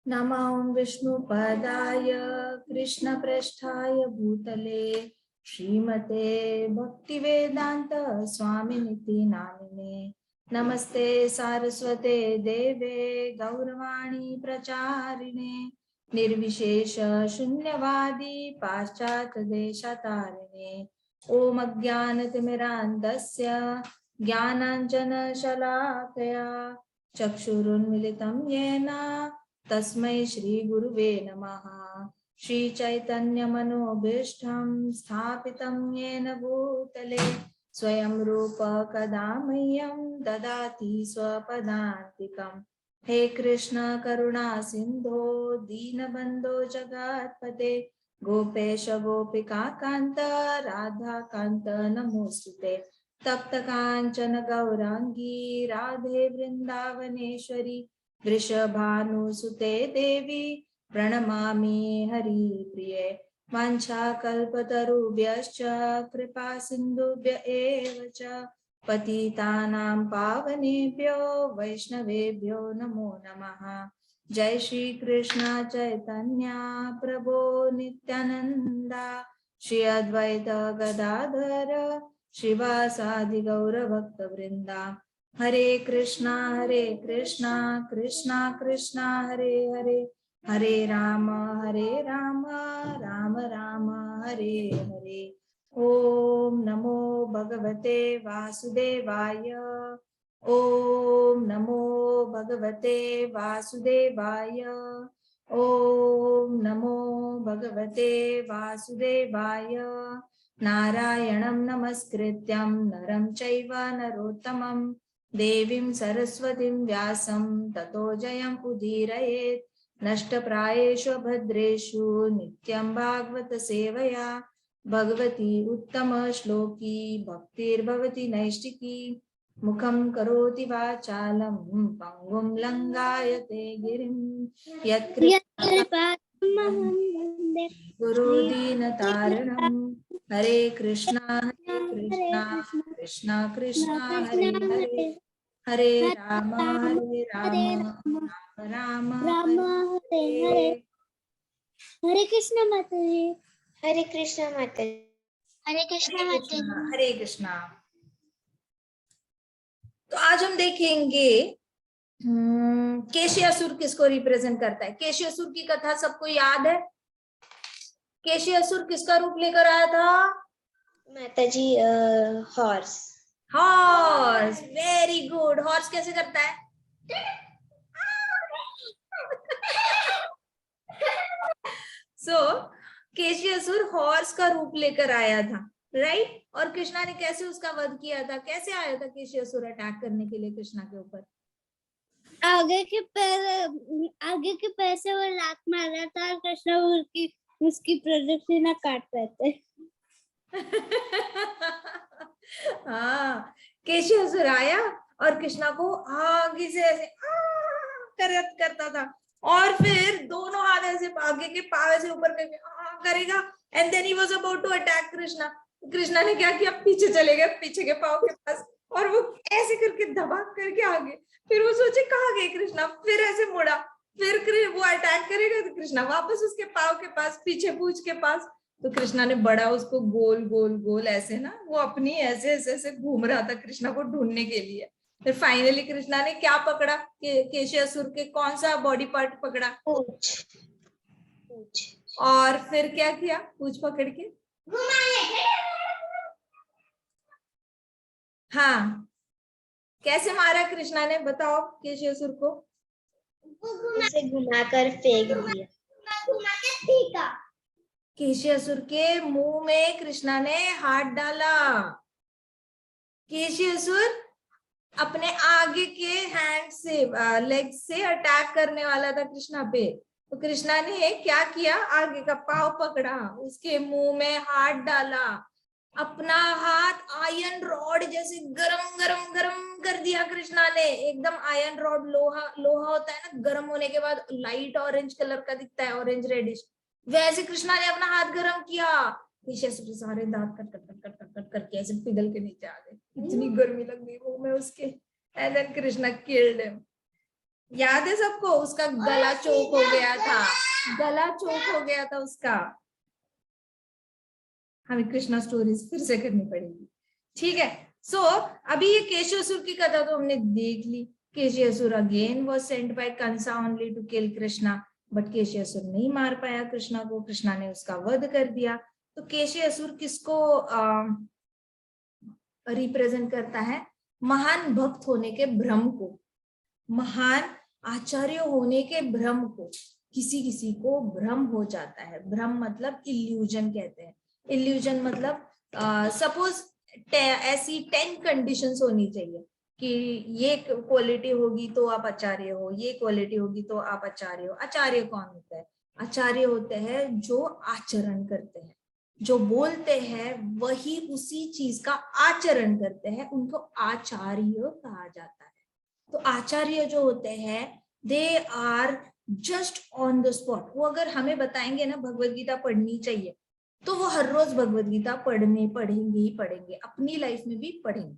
नमो विष्णुपदाय कृष्णप्रेष्ठाय भूतले श्रीमते भक्तिवेदांत स्वामिनिति नामिने। नमस्ते सारस्वते देवे गौरवाणी प्रचारिणे निर्विशेष शून्यवादी पाश्चात्य देशतारिणे। ओम अज्ञानतिमिरान्धस्य ज्ञानाञ्जनशलाकया चक्षुरुन्मिलितं येन तस्मै श्री गुरुवे नमः। श्री चैतन्य मनोभीष्टं स्थापितं येन भूतले स्वयं रूप कदा मह्यं ददाति स्वपदान्तिकम्। हे कृष्ण करुणा सिंधो दीनबंधो जगत्पते गोपेश गोपिका कांत राधा कांत नमोस्तुते। तप्त कांचन गौरांगी राधे वृंदावनेश्वरी वृषभानुसुते देवी प्रणमामि हरिप्रिये। वाञ्छाकल्पतरुभ्यश्च कृपा सिन्धुभ्य एव च पतितानां पावनेभ्यो वैष्णवेभ्यो नमो नमः। जय श्री कृष्ण चैतन्य प्रभो नित्यानंदा श्री अद्वैत गदाधर श्रीवासादि गौर भक्त वृंदा। हरे कृष्णा कृष्णा कृष्णा हरे हरे हरे राम राम राम हरे हरे। ओम नमो भगवते वासुदेवाय। ओम नमो भगवते वासुदेवाय। ओम नमो भगवते वासुदेवाय। नारायणं नमस्कृत्यं नरं चैव नरोत्तमं देवीं सरस्वतीं व्यासं ततो जयम् उदीरयेत्। नष्टप्रायेषु भद्रेषु नित्यं भागवत सेवया भगवती उत्तम श्लोकी भक्तिर्भवति नैष्टिकी। मुखं करोति वाचालं पंगुं लंघायते गिरिं यत्कृपातमहं गुरुदीनतारिणं। हरे कृष्णा कृष्णा कृष्णा हरे हरे हरे राम राम हरे हरे। हरे कृष्ण माता जी। हरे कृष्ण माता जी। हरे कृष्ण माता जी। हरे कृष्णा। तो आज हम देखेंगे केशी असुर किसको रिप्रेजेंट करता है। केशी असुर की कथा सबको याद है। केशी असुर किसका रूप लेकर आया था माता जी? Horse. Horse, very good. Horse कैसे करता है? सो केशी असुर हॉर्स का रूप लेकर आया था, राइट। और कृष्णा ने कैसे उसका वध किया था? कैसे आया था केशी असुर अटैक करने के लिए कृष्णा के ऊपर? आगे के पैर से वो लात मारा था और कृष्ण उसकी प्रदक्षिणा काट रहे थे। हाँ, केशी असुर आया और कृष्णा को आगे से ऐसे करता था और फिर दोनों हाथ ऐसे आगे के पाव ऐसे ऊपर करके करेगा and then he was about to attack Krishna. Krishna ने क्या किया? पीछे चले गए पीछे के पाव के पास और वो ऐसे करके धबाक करके आगे। फिर वो सोचे कहाँ गए कृष्णा, फिर ऐसे मुड़ा, फिर वो अटैक करेगा तो कृष्णा वापस उसके पाव के पास, पीछे पूंछ के पास। तो कृष्णा ने बड़ा उसको गोल गोल गोल ऐसे ना, वो अपनी ऐसे ऐसे ऐसे घूम रहा था कृष्णा को ढूंढने के लिए। फिर फाइनली कृष्णा ने क्या पकड़ा? केशी असुर के कौन सा बॉडी पार्ट पकड़ा? पूछ। और फिर क्या किया? पूछ पकड़ के हाँ, कैसे मारा कृष्णा ने? बताओ केशी असुर को। उसे घुमाकर फेंक दिया। केशी असुर के मुंह में कृष्णा ने हाथ डाला। केशी असुर अपने आगे के हैंड से लेग से अटैक करने वाला था कृष्णा पे। तो कृष्णा ने क्या किया? आगे का पाव पकड़ा, उसके मुंह में हाथ डाला, अपना हाथ आयरन रॉड जैसे गरम गरम गरम कर दिया कृष्णा ने। एकदम आयरन रॉड, लोहा लोहा होता है ना, गरम होने के बाद लाइट ऑरेंज कलर का दिखता है, ऑरेंज रेडिश, वैसे कृष्णा ने अपना हाथ गरम किया। सारे दांत cut cut cut cut cut करके ऐसे पिघल के नीचे आ गए, इतनी गर्मी लग गई मुंह में उसके। And then Krishna killed him. याद है सबको? उसका गला चोक हो गया था, गला चोक हो गया था उसका। हमें कृष्णा स्टोरीज फिर से करनी पड़ेगी, ठीक है। सो अभी ये केशवसुर की कथा तो हमने देख ली। Keshavsur again was sent by Kansa only to kill Krishna, but Keshavsur नहीं मार पाया कृष्णा को, कृष्णा ने उसका वध कर दिया। तो केशवसुर किसको रिप्रेजेंट करता है? महान भक्त होने के भ्रम को, महान आचार्य होने के भ्रम को। किसी किसी को भ्रम हो जाता है, भ्रम मतलब इल्यूजन कहते हैं। इल्यूजन मतलब सपोज ऐसी 10 कंडीशंस होनी चाहिए कि ये क्वालिटी होगी तो आप आचार्य हो, ये क्वालिटी होगी तो आप आचार्य हो। आचार्य कौन होता है? आचार्य होते हैं जो आचरण करते हैं, जो बोलते हैं वही उसी चीज का आचरण करते हैं, उनको आचार्य कहा जाता है। तो आचार्य जो होते हैं they are just on the spot. वो अगर हमें बताएंगे ना भगवत गीता पढ़नी चाहिए, तो वो हर रोज भगवत गीता पढ़ेंगे ही पढ़ेंगे, अपनी लाइफ में भी पढ़ेंगे।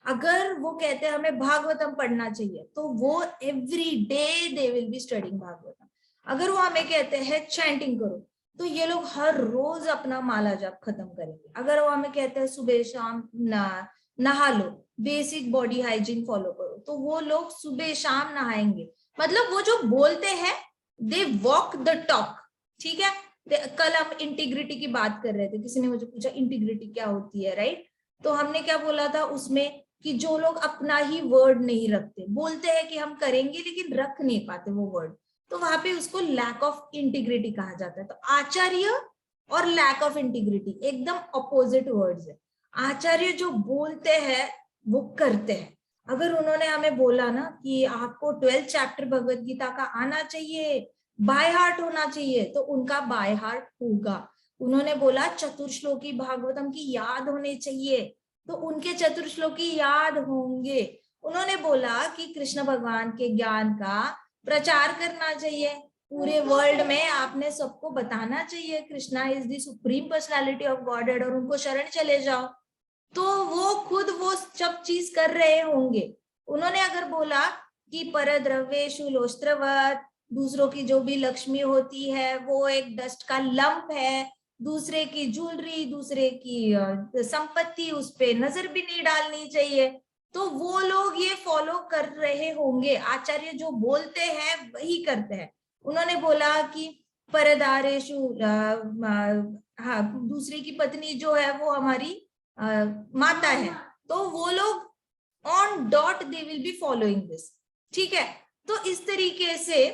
अगर वो कहते हैं हमें भागवतम पढ़ना चाहिए, तो वो every day they will be studying Bhagavatam. अगर वो हमें कहते हैं चैंटिंग करो, तो ये लोग हर रोज अपना माला जाप खत्म करेंगे। अगर वो हमें कहते हैं सुबह शाम नहा लो, बेसिक बॉडी हाइजीन फॉलो करो, तो वो लोग सुबह शाम नहाएंगे। मतलब वो जो बोलते हैं दे वॉक द टॉक, ठीक है। कल हम इंटीग्रिटी की बात कर रहे थे, किसी ने मुझे पूछा इंटीग्रिटी क्या होती है, राइट? तो हमने क्या बोला था उसमें कि जो लोग अपना ही वर्ड नहीं रखते, बोलते हैं कि हम करेंगे लेकिन रख नहीं पाते वो वर्ड, तो वहां पे उसको लैक ऑफ इंटीग्रिटी कहा जाता है। तो आचार्य और लैक ऑफ इंटीग्रिटी एकदम अपोजिट वर्ड्स है। आचार्य जो बोलते हैं वो करते हैं। अगर उन्होंने हमें बोला ना कि आपको 12th चैप्टर भगवत गीता का आना चाहिए, बाय हार्ट होना चाहिए, तो उनका बाय हार्ट होगा। उन्होंने बोला चतुर्श्लोकी भागवतम की याद होनी चाहिए, तो उनके चतुर्श्लोकी याद होंगे। उन्होंने बोला कि कृष्ण भगवान के ज्ञान का प्रचार करना चाहिए पूरे वर्ल्ड में, आपने सबको बताना चाहिए Krishna is the supreme personality of godhead, और उनको शरण चले जाओ, तो वो खुद वो सब चीज कर रहे होंगे। उन्होंने अगर बोला कि परद्रव्येषु लोस्त्रवत, दूसरों की जो भी लक्ष्मी होती है वो एक डस्ट का लंप है, दूसरे की ज्वेलरी, दूसरे की संपत्ति, उस पे नजर भी नहीं डालनी चाहिए, तो वो लोग ये फॉलो कर रहे होंगे। आचार्य जो बोलते हैं वही करते हैं। उन्होंने बोला कि परदारेशु, हाँ, दूसरे की पत्नी जो है वो हमारी माता है, तो वो लोग on dot they will be following this, ठीक है। तो इस तरीके से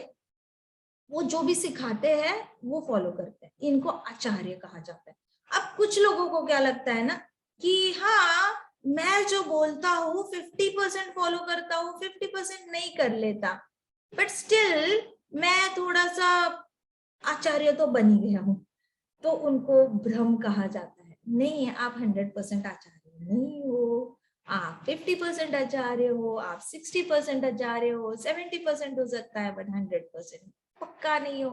वो जो भी सिखाते हैं वो फॉलो करते हैं, इनको आचार्य कहा जाता है। अब कुछ लोगों को क्या लगता है ना कि हाँ मैं जो बोलता हूँ 50% फॉलो करता हूँ, 50% नहीं कर लेता, बट स्टिल मैं थोड़ा सा आचार्य तो बन ही गया हूँ, तो उनको भ्रम कहा जाता है। नहीं, आप 100% आचार्य नहीं हो, आप 50% आचार्य हो, आप 60% आचार्य हो, 70% हो सकता है, बट 100% पक्का नहीं हो।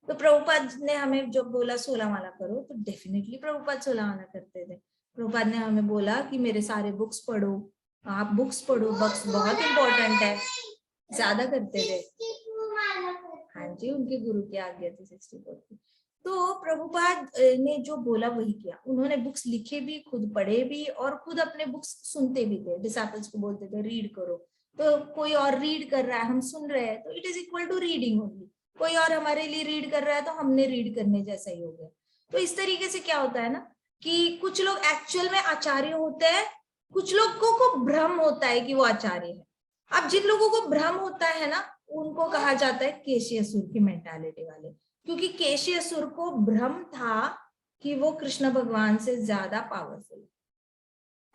तो प्रभुपाद ने हमें जब बोला 16 माला करो, तो डेफिनेटली प्रभुपाद 16 माला करते थे। प्रभुपाद ने हमें बोला कि मेरे सारे बुक्स पढ़ो, आप बुक्स पढ़ो, बुक्स बहुत इंपॉर्टेंट है, ज्यादा करते थे। हाँ जी, उनके गुरु की आज्ञा थी 64 की। तो प्रभुपाद ने जो बोला वही किया। उन्होंने बुक्स लिखे भी, खुद पढ़े भी, और खुद अपने बुक्स सुनते भी थे। डिसाइपल्स को बोलते थे रीड करो, तो कोई और रीड कर रहा है, हम सुन रहे हैं, तो it is equal to reading only. कोई और हमारे लिए रीड कर रहा है तो हमने रीड करने जैसा ही हो गया। तो इस तरीके से क्या होता है ना कि कुछ लोग एक्चुअल में आचार्य होते हैं, कुछ लोगों को भ्रम होता है कि वो आचार्य है। अब जिन लोगों को भ्रम होता है ना, उनको कहा जाता है केशियासुर की मेंटालिटी वाले, क्योंकि केशियासुर को भ्रम था कि वो कृष्ण भगवान से ज्यादा पावरफुल,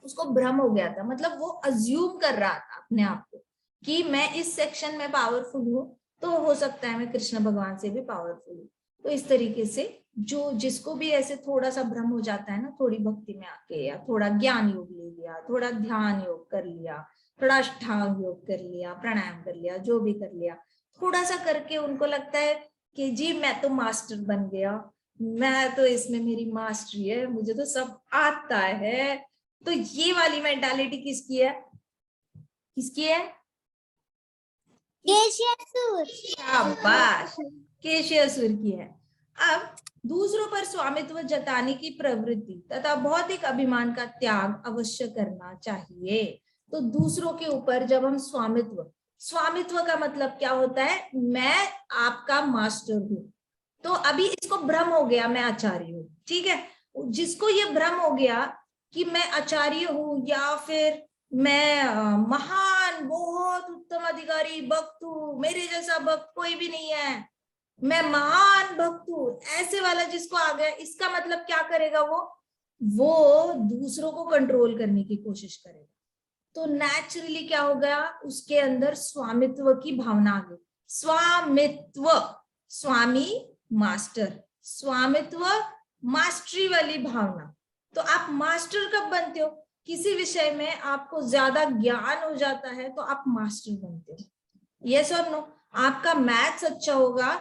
उसको भ्रम हो गया था। मतलब वो अज्यूम कर रहा था अपने आप को कि मैं इस सेक्शन में पावरफुल हूँ, तो हो सकता है मैं कृष्ण भगवान से भी पावरफुल हूँ। तो इस तरीके से जो जिसको भी ऐसे थोड़ा सा भ्रम हो जाता है ना, थोड़ी भक्ति में आके, या थोड़ा ज्ञान योग ले लिया, थोड़ा ध्यान योग कर लिया, थोड़ा अष्टांग योग कर लिया, प्राणायाम कर लिया, जो भी कर लिया, थोड़ा सा करके उनको लगता है कि जी मैं तो मास्टर बन गया, मैं तो इसमें मेरी मास्टरी है, मुझे तो सब आता है। तो ये वाली मेंटालिटी किसकी है? किसकी है? केशयासुर। शाबाश, केशयासुर की है। अब दूसरों पर स्वामित्व जताने की प्रवृत्ति तथा भौतिक अभिमान का त्याग अवश्य करना चाहिए। तो दूसरों के ऊपर जब हम स्वामित्व का मतलब क्या होता है, मैं आपका मास्टर हूं। तो अभी इसको भ्रम हो गया मैं आचार्य हूँ, ठीक है। जिसको ये भ्रम हो गया कि मैं आचार्य हूँ या फिर मैं महान बहुत उत्तम अधिकारी भक्त हूँ, मेरे जैसा भक्त कोई भी नहीं है, मैं महान भक्त हूँ, ऐसे वाला जिसको आ गया, इसका मतलब क्या करेगा वो दूसरों को कंट्रोल करने की कोशिश करेगा। तो नेचुरली क्या होगा, उसके अंदर स्वामित्व की भावना आ गई। स्वामित्व, स्वामी मास्टर, स्वामित्व मास्टरी वाली भावना। तो आप मास्टर कब बनते हो, किसी विषय में आपको ज्यादा ज्ञान हो जाता है तो आप मास्टर बनते हो। यस और नो? आपका मैथ्स अच्छा होगा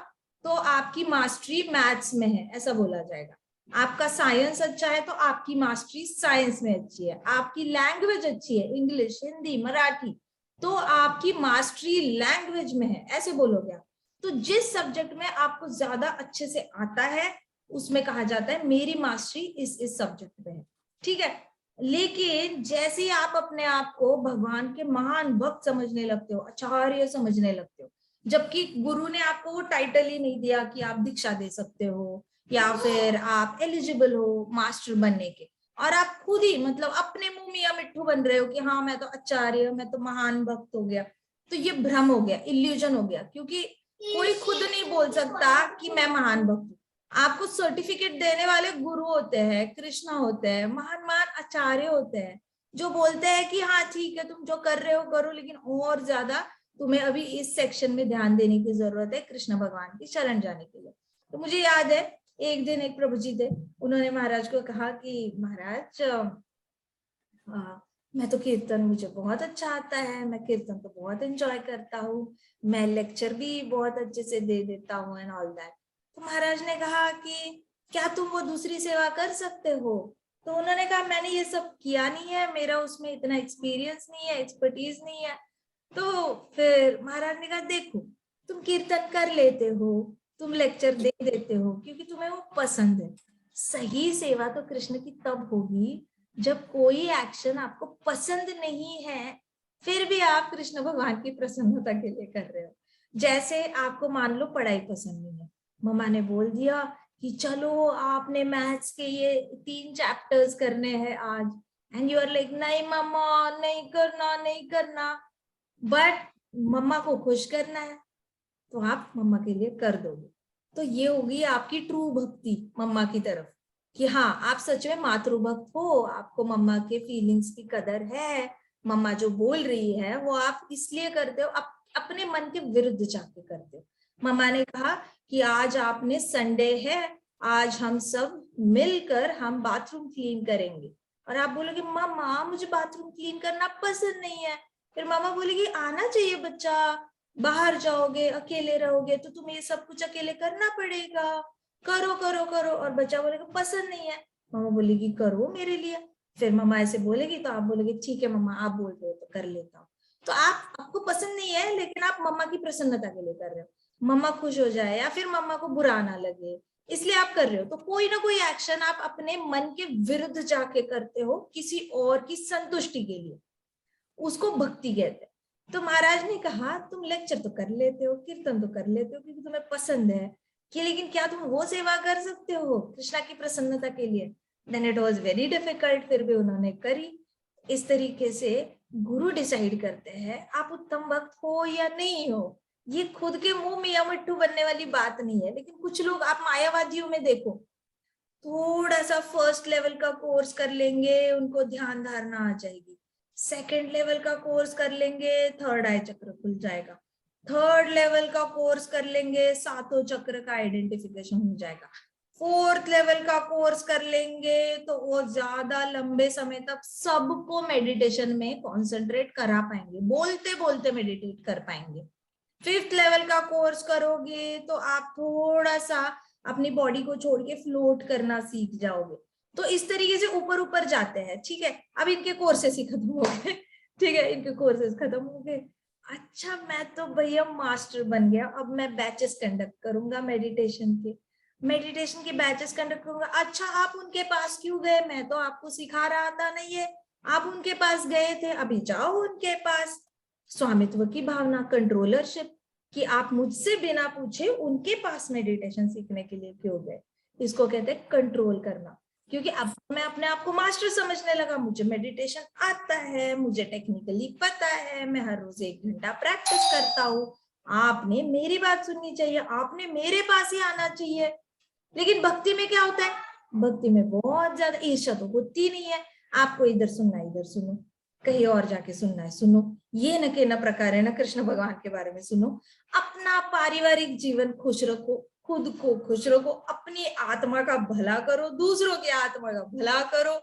तो आपकी मास्टरी मैथ्स में है, ऐसा बोला जाएगा। आपका साइंस अच्छा है तो आपकी मास्टरी साइंस में अच्छी है। आपकी लैंग्वेज अच्छी है, इंग्लिश, हिंदी, मराठी, तो आपकी मास्टरी लैंग्वेज में है, ऐसे बोलोगे आप। तो जिस सब्जेक्ट में आपको ज्यादा अच्छे से आता है उसमें कहा जाता है मेरी मास्टरी इस सब्जेक्ट में है, ठीक है। लेकिन जैसे ही आप अपने आप को भगवान के महान भक्त समझने लगते हो, आचार्य समझने लगते हो, जबकि गुरु ने आपको वो टाइटल ही नहीं दिया कि आप दीक्षा दे सकते हो या फिर आप एलिजिबल हो मास्टर बनने के, और आप खुद ही मतलब अपने मुंह मियां मिट्ठू बन रहे हो कि हाँ मैं तो आचार्य, मैं तो महान भक्त हो गया, तो ये भ्रम हो गया, इल्यूजन हो गया। क्योंकि कोई खुद नहीं बोल सकता कि मैं महान भक्त हूँ। आपको सर्टिफिकेट देने वाले गुरु होते हैं, कृष्णा होते हैं, महान महान आचार्य होते हैं, जो बोलते हैं कि हाँ ठीक है तुम जो कर रहे हो करो, लेकिन और ज्यादा तुम्हें अभी इस सेक्शन में ध्यान देने की जरूरत है कृष्ण भगवान की शरण जाने के लिए। तो मुझे याद है एक दिन एक प्रभु जी थे, उन्होंने महाराज को कहा कि महाराज मैं तो कीर्तन मुझे बहुत अच्छा आता है, मैं कीर्तन तो बहुत एंजॉय करता हूँ, मैं लेक्चर भी बहुत अच्छे से दे देता हूँ एंड ऑल दैट। तो महाराज ने कहा कि क्या तुम वो दूसरी सेवा कर सकते हो? तो उन्होंने कहा मैंने ये सब किया नहीं है, मेरा उसमें इतना एक्सपीरियंस नहीं है, एक्सपर्टीज नहीं है। तो फिर महाराज ने कहा देखो तुम कीर्तन कर लेते हो, तुम लेक्चर दे देते हो क्योंकि तुम्हें वो पसंद है। सही सेवा तो कृष्ण की तब होगी जब कोई एक्शन आपको पसंद नहीं है, फिर भी आप कृष्ण भगवान की प्रसन्नता के लिए कर रहे हो। जैसे आपको मान लो पढ़ाई पसंद नहीं है, मम्मा ने बोल दिया कि चलो आपने मैथ्स के ये 3 चैप्टर्स करने हैं आज, एंड यू आर लाइक नहीं मम्मा नहीं करना नहीं करना, बट मम्मा को खुश करना है तो आप मम्मा के लिए कर दोगे। तो ये होगी आपकी ट्रू भक्ति मम्मा की तरफ, कि हाँ आप सच में मातृभक्त हो, आपको मम्मा के फीलिंग्स की कदर है, मम्मा जो बोल रही है वो आप इसलिए करते हो, अपने मन के विरुद्ध जाके करते हो। मम्मा ने कहा कि आज आपने संडे है, आज हम सब मिलकर हम बाथरूम क्लीन करेंगे, और आप बोलोगे मम्मा मुझे बाथरूम क्लीन करना पसंद नहीं है। फिर मामा बोलेगी आना चाहिए बच्चा, बाहर जाओगे अकेले रहोगे तो तुम्हें ये सब कुछ अकेले करना पड़ेगा, करो करो करो। और बच्चा बोलेगा पसंद नहीं है, मामा बोलेगी करो मेरे लिए। फिर मम्मा ऐसे बोलेगी तो आप बोलोगे ठीक है मम्मा आप बोल रहे हो तो कर लेता हूँ। तो आपको पसंद नहीं है लेकिन आप मम्मा की प्रसन्नता के लिए कर रहे हो, मम्मा खुश हो जाए या फिर मम्मा को बुरा ना लगे, इसलिए आप कर रहे हो। तो कोई ना कोई एक्शन आप अपने मन के विरुद्ध जाके करते हो किसी और की संतुष्टि के लिए, उसको भक्ति कहते हैं। तो महाराज ने कहा तुम लेक्चर तो कर लेते हो, कीर्तन तो कर लेते हो क्योंकि तुम्हें पसंद है, कि लेकिन क्या तुम वो सेवा कर सकते हो कृष्णा की प्रसन्नता के लिए? Then it was very difficult, फिर भी उन्होंने करी। इस तरीके से गुरु डिसाइड करते हैं आप उत्तम भक्त हो या नहीं हो। ये खुद के मुंह मियां मिट्ठू बनने वाली बात नहीं है। लेकिन कुछ लोग आप मायावादियों में देखो, थोड़ा सा फर्स्ट लेवल का कोर्स कर लेंगे उनको ध्यान धारणा आ जाएगी, सेकंड लेवल का कोर्स कर लेंगे थर्ड आई चक्र खुल जाएगा, थर्ड लेवल का कोर्स कर लेंगे सातों चक्र का आइडेंटिफिकेशन हो जाएगा, फोर्थ लेवल का कोर्स कर लेंगे तो वो ज्यादा लंबे समय तक सबको मेडिटेशन में कॉन्सेंट्रेट करा पाएंगे, बोलते बोलते मेडिटेट कर पाएंगे। फिफ्थ लेवल का कोर्स करोगे तो आप थोड़ा सा अपनी बॉडी को छोड़ के फ्लोट करना सीख जाओगे। तो इस तरीके से ऊपर ऊपर जाते हैं, ठीक है। अब इनके कोर्सेस ही खत्म हो गए, ठीक है, इनके कोर्सेस खत्म हो गए। अच्छा मैं तो भैया मास्टर बन गया, अब मैं बैचेस कंडक्ट करूंगा मेडिटेशन के बैचेस कंडक्ट करूंगा। अच्छा आप उनके पास क्यों गए? मैं तो आपको सिखा रहा था नहीं है, आप उनके पास गए थे, अभी जाओ उनके पास। स्वामित्व की भावना, कंट्रोलरशिप, कि आप मुझसे बिना पूछे उनके पास मेडिटेशन सीखने के लिए क्यों गए, इसको कहते हैं कंट्रोल करना। क्योंकि अब मैं अपने आप को मास्टर समझने लगा, मुझे मेडिटेशन आता है, मुझे टेक्निकली पता है, मैं हर रोज 1 घंटा प्रैक्टिस करता हूँ। आपने मेरी बात सुननी चाहिए, आपने मेरे पास ही आना चाहिए। लेकिन भक्ति में क्या होता है? भक्ति में बहुत ज्यादा ईर्ष्या तो होती नहीं है, आपको इधर सुनना है इधर सुनो, कहीं और जाके सुनना है सुनो, ये न के न प्रकार है ना कृष्ण भगवान के बारे में सुनो। अपना पारिवारिक जीवन खुश रखो, खुद को खुश रखो, अपनी आत्मा का भला करो, दूसरों की आत्मा का भला करो।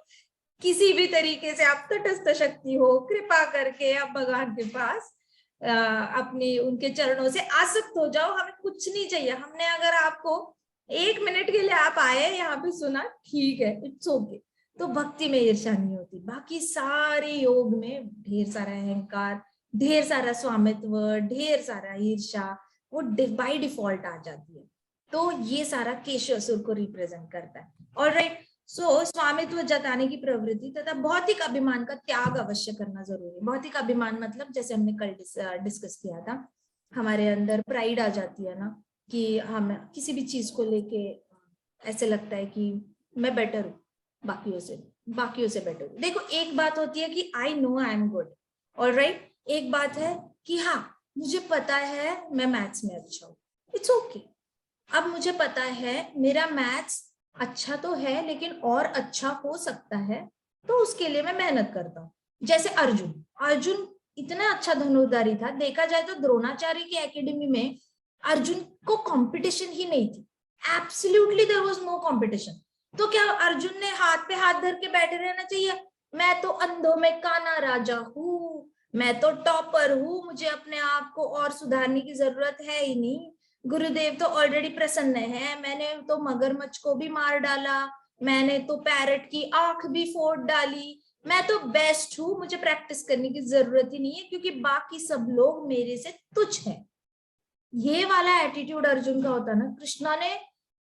किसी भी तरीके से आप तटस्थ शक्ति हो, कृपा करके आप भगवान के पास अपनी उनके चरणों से आसक्त हो जाओ। हमें कुछ नहीं चाहिए, हमने अगर आपको 1 मिनट के लिए आप आए यहाँ पे सुना, ठीक है, इट्स ओके। तो भक्ति में ईर्ष्या नहीं होती। बाकी सारे योग में ढेर सारा अहंकार, ढेर सारा स्वामित्व, ढेर सारा ईर्ष्या, वो बाय डिफॉल्ट आ जाती है। तो ये सारा केश असुर को रिप्रेजेंट करता है। ऑलराइट, सो स्वामित्व जताने की प्रवृत्ति तथा भौतिक अभिमान का त्याग अवश्य करना जरूरी है। भौतिक अभिमान मतलब जैसे हमने कल डिस्कस किया था, हमारे अंदर प्राइड आ जाती है ना, कि हम किसी भी चीज को लेके ऐसे लगता है कि मैं बेटर हूँ बाकियों से बेटर हूँ। देखो एक बात होती है कि I know I am good, alright. एक बात है कि हाँ मुझे पता है मैं मैथ्स में अच्छा हूँ, इट्स ओके। अब मुझे पता है मेरा मैथ्स अच्छा तो है लेकिन और अच्छा हो सकता है, तो उसके लिए मैं मेहनत करता हूँ। जैसे अर्जुन इतना अच्छा धनुर्धारी था, देखा जाए तो द्रोणाचार्य की एकेडमी में अर्जुन को कंपटीशन ही नहीं थी, absolutely there was no competition. तो क्या अर्जुन ने हाथ पे हाथ धर के बैठे रहना चाहिए? मैं तो अंधों में काना राजा हूँ, मैं तो टॉपर हूँ, मुझे अपने आप को और सुधारने की जरूरत है ही नहीं, गुरुदेव तो ऑलरेडी प्रसन्न है, मैंने तो मगरमच्छ को भी मार डाला, मैंने तो पैरट की आंख भी फोड़ डाली, मैं तो बेस्ट हूँ, मुझे प्रैक्टिस करने की जरूरत ही नहीं है क्योंकि बाकी सब लोग मेरे से तुच्छ हैं। ये वाला एटीट्यूड अर्जुन का होता ना, कृष्णा ने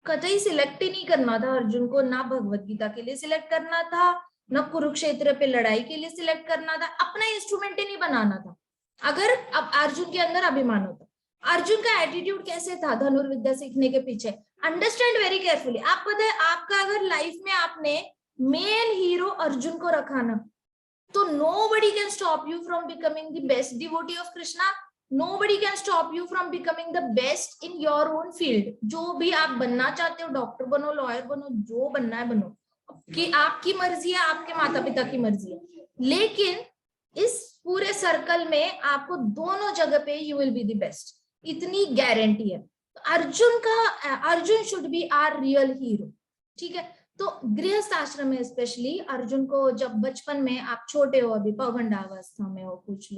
कतई सिलेक्ट ही नहीं करना था अर्जुन को, ना भगवत गीता के लिए सिलेक्ट करना था, ना कुरुक्षेत्र पे लड़ाई के लिए सिलेक्ट करना था, अपना इंस्ट्रूमेंट ही नहीं बनाना था। अगर अब अर्जुन के अंदर अभिमान होता, अर्जुन का एटीट्यूड कैसे था धनुर्विद्या सीखने के पीछे? Understand very carefully. आप पता है आपका अगर लाइफ में आपने मेन हीरो अर्जुन को रखा ना, तो nobody can stop you from becoming the best devotee of Krishna. Nobody can stop you from becoming the best in your own field. जो भी आप बनना चाहते हो, डॉक्टर बनो, लॉयर बनो, जो बनना है बनो, कि आपकी मर्जी है, आपके माता पिता की मर्जी है। लेकिन इस पूरे सर्कल में आपको दोनों जगह पे you will be the best, इतनी गारंटी है। Arjun should be our real hero, ठीक है। तो गृहस्थ आश्रम में स्पेशली अर्जुन को जब बचपन में आप छोटे हो, अभी पौगंडावस्था में हो, कुछ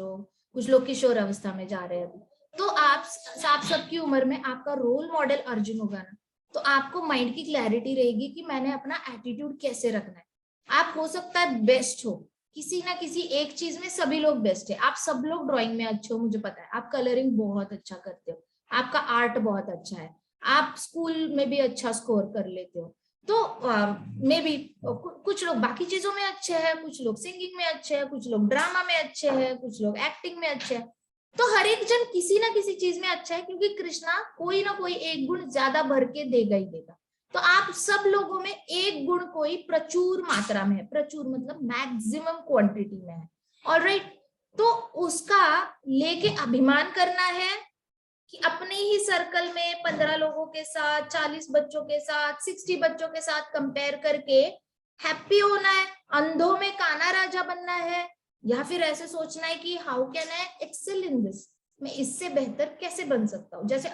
लोग किशोर अवस्था में जा रहे हैं अभी, तो आप सबकी उम्र में आपका रोल मॉडल अर्जुन होगा ना, तो आपको माइंड की क्लैरिटी रहेगी कि मैंने अपना एटीट्यूड कैसे रखना है। आप हो सकता है बेस्ट हो किसी ना किसी एक चीज में, सभी लोग बेस्ट है, आप सब लोग ड्राइंग में अच्छे हो, मुझे पता है आप कलरिंग बहुत अच्छा करते हो, आपका आर्ट बहुत अच्छा है, आप स्कूल में भी अच्छा स्कोर कर लेते हो, तो मे बी कुछ लोग बाकी चीजों में अच्छे हैं, कुछ लोग सिंगिंग में अच्छे हैं, कुछ लोग ड्रामा में अच्छे हैं, कुछ लोग एक्टिंग में अच्छे हैं। तो हर एक जन किसी ना किसी चीज में अच्छा है, क्योंकि कृष्णा कोई ना कोई एक गुण ज्यादा भर के देगा ही देगा। तो आप सब लोगों में एक गुण कोई प्रचुर मात्रा में है, प्रचुर मतलब मैक्सिमम क्वांटिटी में है, ऑलराइट। तो उसका लेके अभिमान करना है कि अपने ही सर्कल में 15 लोगों के साथ, 40 बच्चों के साथ, 60 बच्चों के साथ कंपेयर करके हैप्पी होना है, अंधों में काना राजा बनना है, या फिर ऐसे सोचना है कि how can I excel in this, मैं इससे बेहतर कैसे बन सकता हूँ। जैसे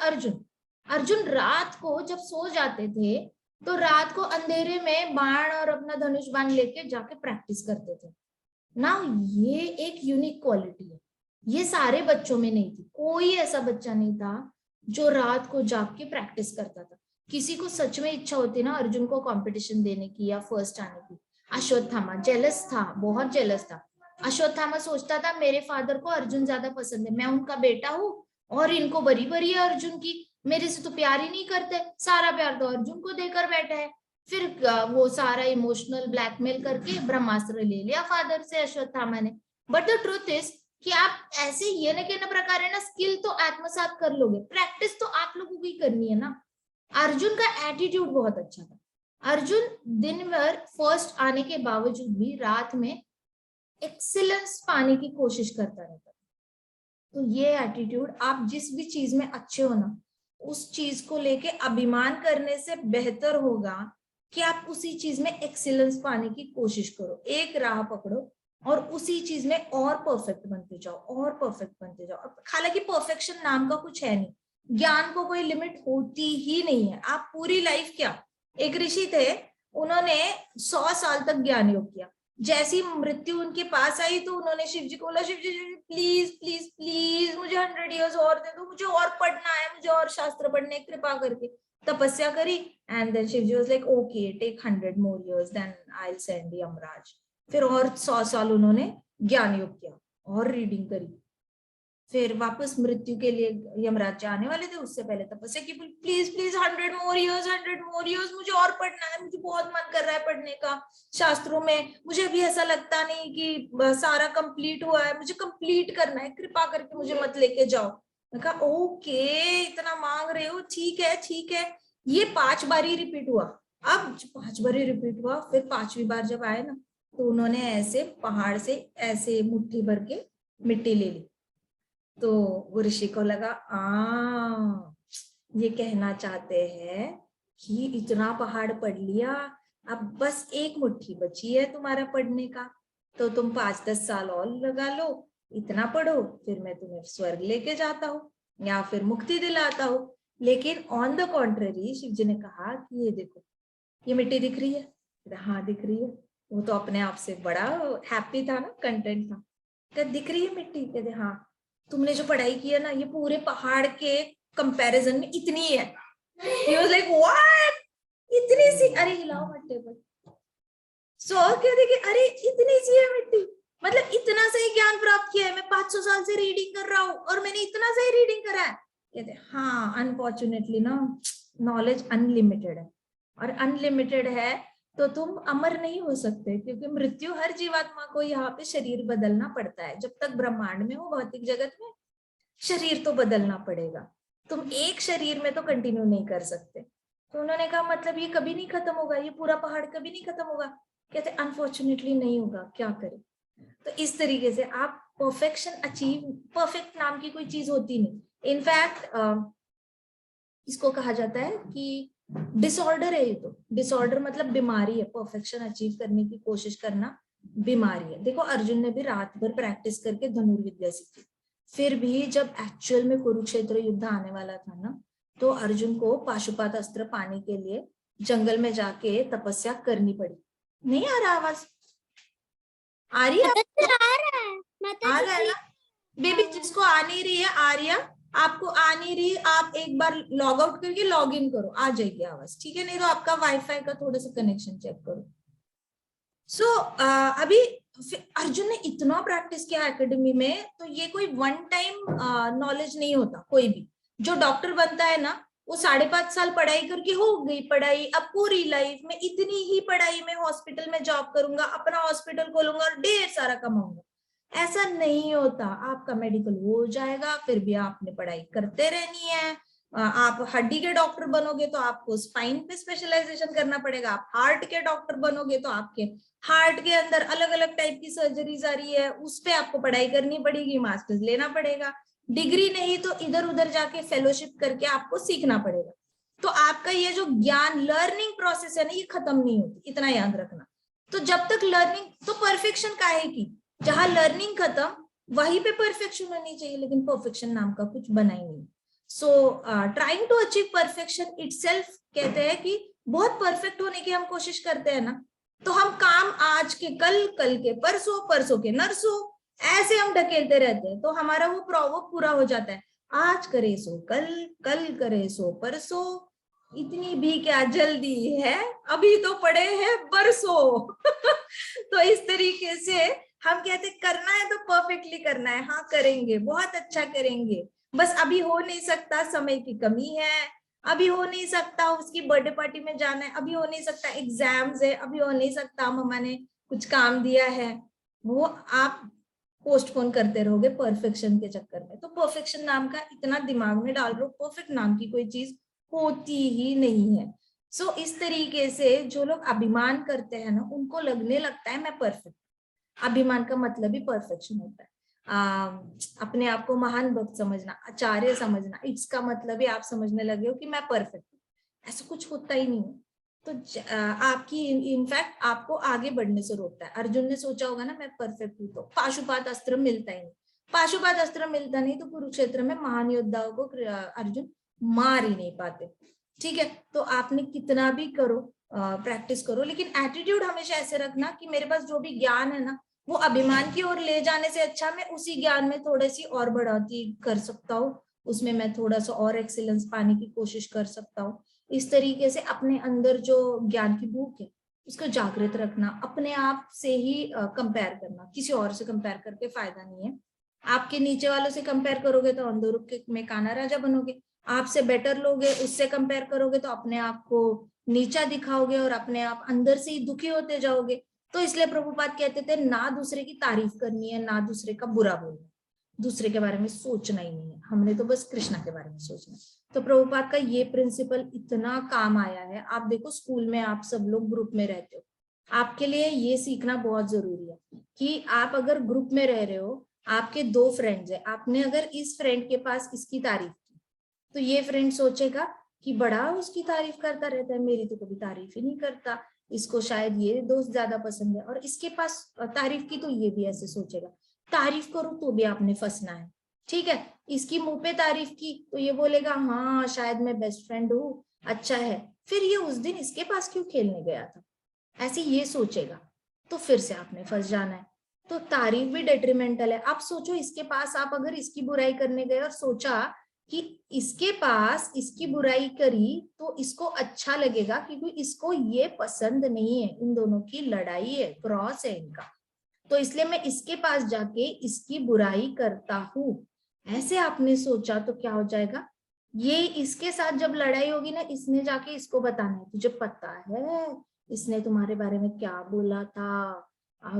अर्जुन रात को जब सो जाते थे तो रात को अंधेरे में बाण और अपना धनुष बाण लेके जाके प्रैक्टिस करते थे ना। ये एक यूनिक क्वालिटी है, ये सारे बच्चों में नहीं थी, कोई ऐसा बच्चा नहीं था जो रात को जाग के प्रैक्टिस करता था। किसी को सच में इच्छा होती ना अर्जुन को कंपटीशन देने की या फर्स्ट आने की। अश्वत्थामा जेलस था, बहुत जेलस था, अश्वत्थामा सोचता था मेरे फादर को अर्जुन ज्यादा पसंद है, मैं उनका बेटा हूँ और इनको बरी बरी है अर्जुन की, मेरे से तो प्यार ही नहीं करते, सारा प्यार तो अर्जुन को देकर बैठा है। फिर वो सारा इमोशनल ब्लैकमेल करके ब्रह्मास्त्र ले लिया फादर से अश्वत्थामा ने। बट द ट्रुथ इज कि आप ऐसे ये न कहना प्रकार है ना, स्किल तो आत्मसात कर लोगे, प्रैक्टिस तो आप लोगों को ही करनी है ना। अर्जुन का एटीट्यूड बहुत अच्छा था। अर्जुन दिन भर फर्स्ट आने के बावजूद भी रात में एक्सीलेंस पाने की कोशिश करता रहता था। तो ये एटीट्यूड, आप जिस भी चीज में अच्छे हो ना, उस चीज को लेके अभिमान करने से बेहतर होगा कि आप उसी चीज में एक्सीलेंस पाने की कोशिश करो, एक राह पकड़ो और उसी चीज में और परफेक्ट बनते जाओ, और परफेक्ट बनते जाओ। हालांकि परफेक्शन नाम का कुछ है नहीं, ज्ञान को कोई लिमिट होती ही नहीं है। आप पूरी लाइफ, क्या एक ऋषि थे, उन्होंने 100 साल तक ज्ञान योग किया, जैसी मृत्यु उनके पास आई तो उन्होंने शिव जी को बोला, शिव जी प्लीज प्लीज प्लीज मुझे 100 ईयर्स और दे दो, मुझे और पढ़ना है, मुझे और शास्त्र पढ़ने, कृपा करके। तपस्या करी and then Shiv ji was like okay take 100 more years then I will send Yamraj. फिर और 100 साल उन्होंने ज्ञान योग किया और रीडिंग करी, फिर वापस मृत्यु के लिए यमराज जी आने वाले थे, उससे पहले तपस्या की, please please 100 more years, 100 more years, मुझे और पढ़ना है, मुझे बहुत मन कर रहा है पढ़ने का शास्त्रों में, मुझे अभी ऐसा लगता नहीं कि सारा कंप्लीट हुआ है, मुझे कंप्लीट करना है, कृपा करके मुझे मत लेके जाओ। मैं कहा ओके इतना मांग रहे हो, ठीक है ठीक है। ये 5 बारी रिपीट हुआ। अब 5 बारी रिपीट हुआ, फिर 5वीं बार जब आए ना, तो उन्होंने ऐसे पहाड़ से ऐसे मुट्ठी भर के मिट्टी ले ली। तो वो ऋषि को लगा ये कहना चाहते हैं कि इतना पहाड़ पढ़ लिया, अब बस एक मुट्ठी बची है तुम्हारा पढ़ने का, तो तुम 5-10 साल और लगा लो, इतना पढ़ो, फिर मैं तुम्हें स्वर्ग लेके जाता हूँ या फिर मुक्ति दिलाता हूँ। लेकिन ऑन द कॉन्ट्ररी शिव जी ने कहा कि ये देखो, ये मिट्टी दिख रही है? हाँ दिख रही है। वो तो अपने आप से बड़ा हैप्पी था ना, कंटेंट था। क्या दिख रही है मिट्टी? कहते हाँ। तुमने जो पढ़ाई की है ना, ये पूरे पहाड़ के कंपैरिजन में इतनी है। He was like, what? इतनी सी? अरे हिलाओ मत टेबल। सो कहते कि अरे इतनी सी है मिट्टी, मतलब इतना सही ज्ञान प्राप्त किया है, मैं 500 साल से रीडिंग कर रहा हूँ और मैंने इतना सही रीडिंग करा है। कहते हाँ अनफॉर्चुनेटली ना, नॉलेज अनलिमिटेड है, और अनलिमिटेड है तो तुम अमर नहीं हो सकते, क्योंकि मृत्यु हर जीवात्मा को यहाँ पे शरीर बदलना पड़ता है। जब तक ब्रह्मांड में हो, भौतिक जगत में, शरीर तो बदलना पड़ेगा, तुम एक शरीर में तो कंटिन्यू नहीं कर सकते। तो उन्होंने कहा मतलब ये कभी नहीं खत्म होगा, ये पूरा पहाड़ कभी नहीं खत्म होगा? कहते अनफॉर्चुनेटली नहीं होगा, क्या करें। तो इस तरीके से आप परफेक्शन अचीव, परफेक्ट नाम की कोई चीज होती नहीं। इनफैक्ट इसको कहा जाता है कि डिसऑर्डर है ये, तो डिसऑर्डर मतलब बीमारी है, परफेक्शन अचीव करने की कोशिश करना बीमारी है। देखो अर्जुन ने भी रात भर प्रैक्टिस करके धनुर्विद्या सीखी, फिर भी जब एक्चुअल में कुरुक्षेत्र युद्ध आने वाला था ना, तो अर्जुन को पाशुपात अस्त्र पाने के लिए जंगल में जाके तपस्या करनी पड़ी। नहीं आ रहा आवाज? आ रही है? आ रहा है ना बेबी? जिसको आ नहीं रही है, आर्या आपको आ नहीं रही, आप एक बार लॉग आउट करके लॉग इन करो, आ जाएगी आवाज, ठीक है? नहीं तो आपका वाईफाई का थोड़ा सा कनेक्शन चेक करो। सो अभी अर्जुन ने इतना प्रैक्टिस किया एकेडमी में, तो ये कोई वन टाइम नॉलेज नहीं होता। कोई भी जो डॉक्टर बनता है ना, वो 5.5 साल पढ़ाई करके हो गई पढ़ाई, अब पूरी लाइफ में इतनी ही पढ़ाई में हॉस्पिटल में जॉब करूंगा, अपना हॉस्पिटल खोलूंगा और ढेर सारा कमाऊंगा, ऐसा नहीं होता। आपका मेडिकल हो जाएगा, फिर भी आपने पढ़ाई करते रहनी है। आप हड्डी के डॉक्टर बनोगे तो आपको स्पाइन पे स्पेशलाइजेशन करना पड़ेगा, आप हार्ट के डॉक्टर बनोगे तो आपके हार्ट के अंदर अलग अलग टाइप की सर्जरीज आ रही है, उस पे आपको पढ़ाई करनी पड़ेगी, मास्टर्स लेना पड़ेगा, डिग्री नहीं तो इधर उधर जाके फेलोशिप करके आपको सीखना पड़ेगा। तो आपका ये जो ज्ञान लर्निंग प्रोसेस है ना, ये खत्म नहीं होती, इतना याद रखना। तो जब तक लर्निंग, तो परफेक्शन काहे की? जहां लर्निंग खत्म वहीं पे परफेक्शन होनी चाहिए, लेकिन परफेक्शन नाम का कुछ बना ही नहीं। So trying to achieve perfection itself, कहते हैं कि बहुत परफेक्ट होने की हम कोशिश करते हैं ना, तो हम काम आज के कल, कल के परसों, परसों के नरसों, ऐसे हम ढकेलते रहते हैं, तो हमारा वो प्रोवर्ब पूरा हो जाता है, आज करे सो कल, कल करे सो परसों, इतनी भी क्या जल्दी है, अभी तो पड़े हैं बरसों। तो इस तरीके से हम कहते करना है तो परफेक्टली करना है, हाँ करेंगे, बहुत अच्छा करेंगे, बस अभी हो नहीं सकता, समय की कमी है, अभी हो नहीं सकता, उसकी बर्थडे पार्टी में जाना है, अभी हो नहीं सकता, एग्जाम्स है, अभी हो नहीं सकता, मम्मा ने कुछ काम दिया है, वो आप पोस्टपोन करते रहोगे परफेक्शन के चक्कर में। तो परफेक्शन नाम का इतना दिमाग में डाल रहे हो, परफेक्ट नाम की कोई चीज होती ही नहीं है। सो इस तरीके से जो लोग अभिमान करते हैं ना, उनको लगने लगता है मैं परफेक्ट। अभिमान का मतलब ही परफेक्शन होता है। अपने आप को महान भक्त समझना, आचार्य समझना, इसका मतलब ही आप समझने लगे हो कि मैं परफेक्ट हूँ। ऐसा कुछ होता ही नहीं है। तो आपकी इनफैक्ट आपको आगे बढ़ने से रोकता है। अर्जुन ने सोचा होगा ना मैं परफेक्ट हूँ, तो पाशुपात अस्त्र मिलता ही नहीं। पाशुपात अस्त्र मिलता नहीं तो कुरुक्षेत्र में महान योद्धाओं को अर्जुन मार ही नहीं पाते। ठीक है, तो आपने कितना भी करो, प्रैक्टिस करो, लेकिन एटीट्यूड हमेशा ऐसे रखना कि मेरे पास जो भी ज्ञान है ना, वो अभिमान की ओर ले जाने से अच्छा मैं उसी ज्ञान में थोड़ी सी और बढ़ोतरी कर सकता हूँ, उसमें मैं थोड़ा सा और एक्सीलेंस पाने की कोशिश कर सकता हूँ। इस तरीके से अपने अंदर जो ज्ञान की भूख है उसको जागृत रखना, अपने आप से ही कंपेयर करना, किसी और से कंपेयर करके फायदा नहीं है। आपके नीचे वालों से कंपेयर करोगे तो अंधों में काना राजा बनोगे, आपसे बेटर लोग है उससे कंपेयर करोगे तो अपने आप को नीचा दिखाओगे और अपने आप अंदर से ही दुखी होते जाओगे। तो इसलिए प्रभुपाद कहते थे ना दूसरे की तारीफ करनी है, ना दूसरे का बुरा बोलना, दूसरे के बारे में सोचना ही नहीं है, हमने तो बस कृष्णा के बारे में सोचना है। तो प्रभुपाद का ये प्रिंसिपल इतना काम आया है। आप देखो स्कूल में आप सब लोग ग्रुप में रहते हो, आपके लिए ये सीखना बहुत जरूरी है कि आप अगर ग्रुप में रह रहे हो, आपके 2 फ्रेंड्स है, आपने अगर इस फ्रेंड के पास इसकी तारीफ की तो ये फ्रेंड सोचेगा कि बड़ा उसकी तारीफ करता रहता है, मेरी तो कभी तारीफ ही नहीं करता, इसको शायद ये दोस्त ज्यादा पसंद है, और इसके पास तारीफ की तो ये भी ऐसे सोचेगा। तारीफ करो तो भी आपने फंसना है। ठीक है, इसकी मुंह पे तारीफ की तो ये बोलेगा हाँ शायद मैं बेस्ट फ्रेंड हूँ, अच्छा है, फिर ये उस दिन इसके पास क्यों खेलने गया था, ऐसे ये सोचेगा, तो फिर से आपने फंस जाना है। तो तारीफ भी डेट्रीमेंटल है। आप सोचो इसके पास आप अगर इसकी बुराई करने गए और सोचा कि इसके पास इसकी बुराई करी तो इसको अच्छा लगेगा क्योंकि इसको ये पसंद नहीं है, इन दोनों की लड़ाई है, क्रॉस है इनका, तो इसलिए मैं इसके पास जाके इसकी बुराई करता हूँ, ऐसे आपने सोचा तो क्या हो जाएगा, ये इसके साथ जब लड़ाई होगी ना, इसने जाके इसको बताना है तुझे पता है इसने तुम्हारे बारे में क्या बोला था,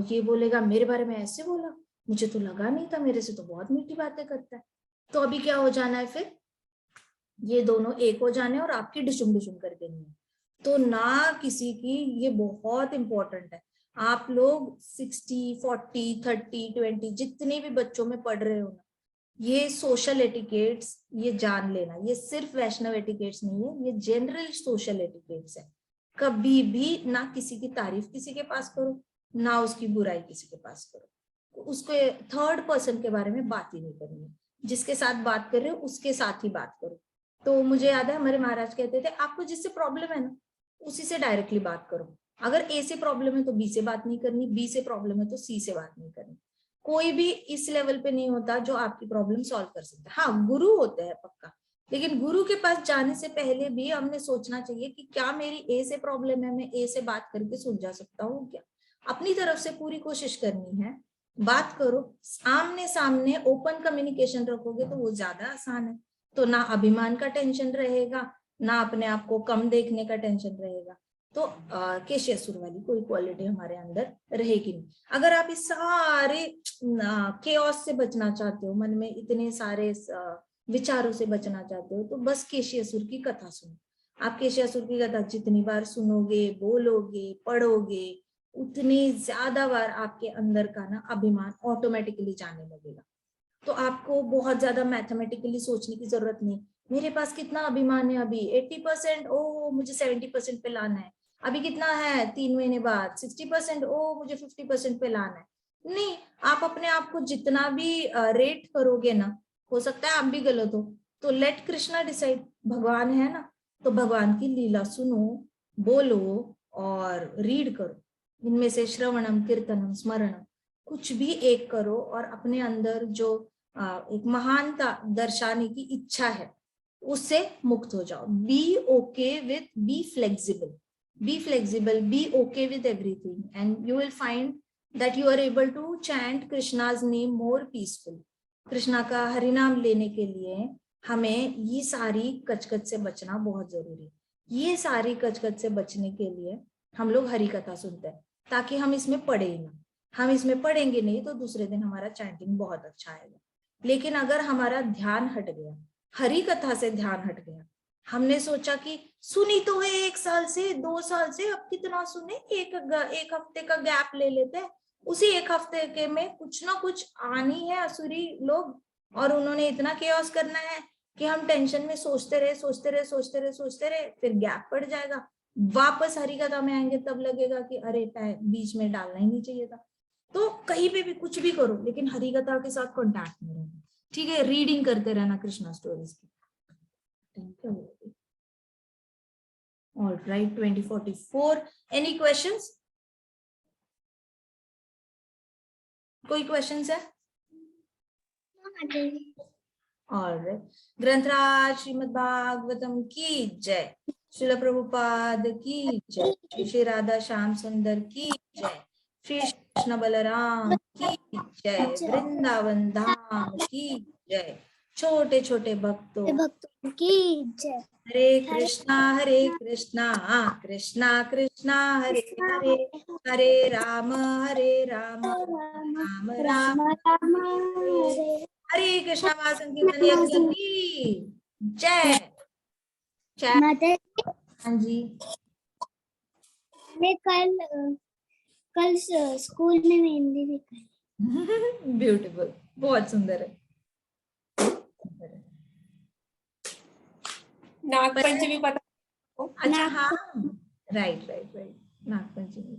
ये बोलेगा मेरे बारे में ऐसे बोला, मुझे तो लगा नहीं था, मेरे से तो बहुत मीठी बातें करता है। तो अभी क्या हो जाना है, फिर ये दोनों एक हो जाने और आपकी डिशुम डिशुम कर देनी है। तो ना किसी की, ये बहुत इंपॉर्टेंट है। आप लोग 60, 40, 30, 20 जितने भी बच्चों में पढ़ रहे हो ना, ये सोशल एटिकेट्स ये जान लेना, ये सिर्फ वैष्णव एटिकेट्स नहीं है, ये जनरल सोशल एटिकेट्स है। कभी भी ना किसी की तारीफ किसी के पास करो, ना उसकी बुराई किसी के पास करो, उसको थर्ड पर्सन के बारे में बात ही नहीं करनी है, जिसके साथ बात कर रहे हो उसके साथ ही बात करो। तो मुझे याद है हमारे महाराज कहते थे आपको जिससे प्रॉब्लम है ना उसी से डायरेक्टली बात करो, अगर ए से प्रॉब्लम है तो बी से बात नहीं करनी, बी से प्रॉब्लम है तो सी से बात नहीं करनी। कोई भी इस लेवल पे नहीं होता जो आपकी प्रॉब्लम सॉल्व कर सकता है। हाँ गुरु होते हैं पक्का, लेकिन गुरु के पास जाने से पहले भी हमने सोचना चाहिए कि क्या मेरी ए से प्रॉब्लम है, मैं ए से बात करके सुलझा सकता हूँ क्या, अपनी तरफ से पूरी कोशिश करनी है, बात करो, आमने सामने ओपन कम्युनिकेशन रखोगे तो वो ज्यादा आसान है। तो ना अभिमान का टेंशन रहेगा, ना अपने आप को कम देखने का टेंशन रहेगा। तो केशियासुर वाली कोई क्वालिटी हमारे अंदर रहेगी नहीं। अगर आप इस सारे केओस से बचना चाहते हो, मन में इतने सारे विचारों से बचना चाहते हो, तो बस केशियासुर की कथा सुनो। आप केशियासुर की कथा जितनी बार सुनोगे, बोलोगे, पढ़ोगे, उतनी ज्यादा बार आपके अंदर का ना अभिमान ऑटोमेटिकली जाने लगेगा। तो आपको बहुत ज्यादा मैथमेटिकली सोचने की जरूरत नहीं, मेरे पास कितना अभिमान है अभी 80%, ओ मुझे 70% पे लाना है, अभी कितना है 3 महीने बाद 60%, ओ मुझे 50% पे लाना है। नहीं, आप अपने आप को जितना भी रेट करोगे ना, हो सकता है आप भी गलत हो, तो लेट कृष्णा डिसाइड, भगवान है ना, तो भगवान की लीला सुनो, बोलो और रीड करो, इनमें से श्रवणम, कीर्तनम, स्मरणम कुछ भी एक करो और अपने अंदर जो एक महानता दर्शाने की इच्छा है उससे मुक्त हो जाओ। Be okay with, be flexible, be okay with everything and you will find that you are able to chant Krishna's name more peacefully. Krishna का हरिनाम लेने के लिए हमें ये सारी कचकच से बचना बहुत जरूरी है। ये सारी कचकच से बचने के लिए हम लोग हरि कथा सुनते हैं, ताकि हम इसमें पढ़े ही ना। हम इसमें पढ़ेंगे नहीं तो दूसरे दिन हमारा चैंटिंग बहुत अच्छा आएगा। लेकिन अगर हमारा ध्यान हट गया, हरि कथा से ध्यान हट गया, हमने सोचा कि सुनी तो है 1 साल से 2 साल से, अब कितना सुने, एक हफ्ते का गैप ले लेते हैं, उसी 1 हफ्ते के में कुछ ना कुछ आनी है असुरी लोग, और उन्होंने इतना केओस करना है कि हम टेंशन में सोचते रहे, फिर गैप पड़ जाएगा। वापस हरि कथा में आएंगे तब लगेगा कि अरे बीच में डालना ही नहीं चाहिए था। तो कहीं पे भी कुछ भी करो, लेकिन हरि कथा के साथ कॉन्टैक्ट में रहना, ठीक है? रीडिंग करते रहना कृष्णा स्टोरीज की। All right, 2044. Any questions? कोई questions है? All right. ग्रंथराज श्रीमद् भागवतम की जय, श्रील प्रभुपाद की जय, श्री राधा श्याम सुंदर की जय, श्री कृष्ण बलराम की जय, वृंदावन धाम की जय, छोटे छोटे भक्तों की जय। हरे कृष्णा कृष्णा कृष्णा हरे हरे, हरे राम राम राम हरे। हरे कृष्णा महासंकीर्तन यज्ञ की जय। माता हाँ जी, ने कल स्कूल में मेहंदी दिखाई। ब्यूटीफुल, बहुत सुंदर है। नाग पंचमी पता? अच्छा हाँ, राइट, नाग पंचमी।